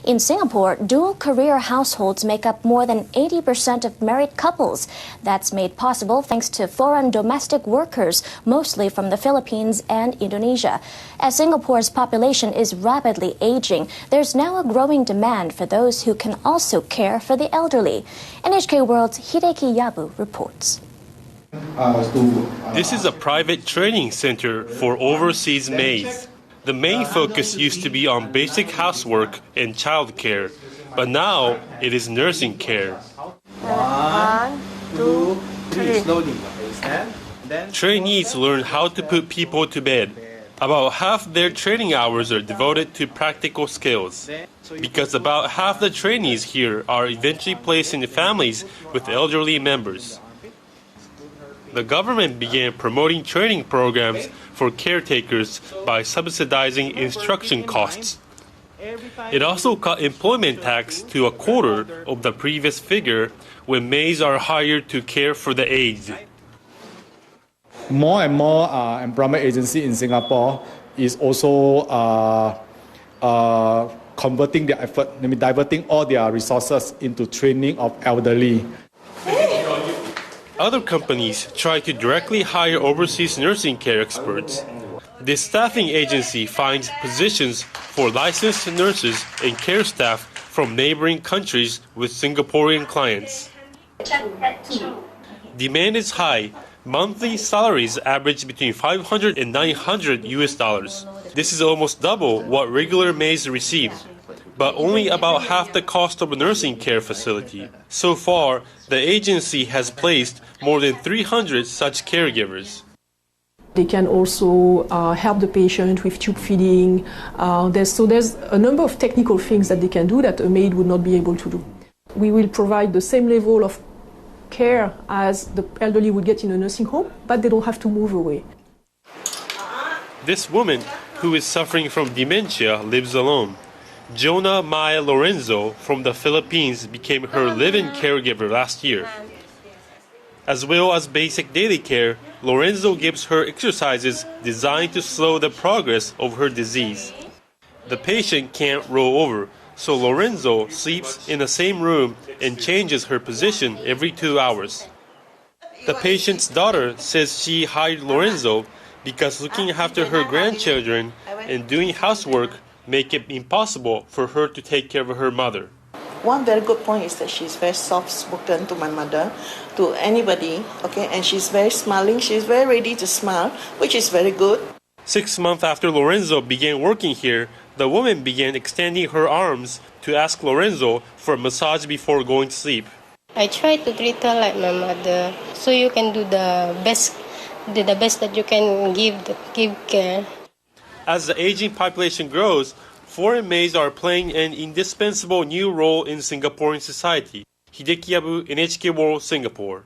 In Singapore, dual-career households make up more than 80% of married couples. That's made possible thanks to foreign domestic workers, mostly from the Philippines and Indonesia. As Singapore's population is rapidly aging, there's now a growing demand for those who can also care for the elderly. NHK World's Hideki Yabu reports. This is a private training center for overseas maids. The main focus used to be on basic housework and childcare, but now it is nursing care. 1, 2, 3. Trainees learn how to put people to bed. About half their training hours are devoted to practical skills, because about half the trainees here are eventually placed in families with elderly members. The government began promoting training programs for caretakers by subsidizing instruction costs. It also cut employment tax to a quarter of the previous figure when maids are hired to care for the aged. More and more employment agency in Singapore is also converting their effort, diverting all their resources into training of elderly. Other companies try to directly hire overseas nursing care experts. This staffing agency finds positions for licensed nurses and care staff from neighboring countries with Singaporean clients. Demand is high. Monthly salaries average between $500 and $900. This is almost double what regular maids receive, but only about half the cost of a nursing care facility. So far, the agency has placed more than 300 such caregivers. They can also help the patient with tube feeding. There's a number of technical things that they can do that a maid would not be able to do. We will provide the same level of care as the elderly would get in a nursing home, but they don't have to move away. This woman, who is suffering from dementia, lives alone. Jonah Mai Lorenzo from the Philippines became her live-in caregiver last year. As well as basic daily care, Lorenzo gives her exercises designed to slow the progress of her disease. The patient can't roll over, so Lorenzo sleeps in the same room and changes her position every 2 hours. The patient's daughter says she hired Lorenzo because looking after her grandchildren and doing housework make it impossible for her to take care of her mother. One very good point is that she's very soft-spoken to my mother, to anybody, okay, and she's very smiling, she's very ready to smile, which is very good. 6 months after Lorenzo began working here, the woman began extending her arms to ask Lorenzo for a massage before going to sleep. I try to treat her like my mother, so you can do the best that you can give care. As the aging population grows, foreign maids are playing an indispensable new role in Singaporean society. Hideki Yabu, NHK World, Singapore.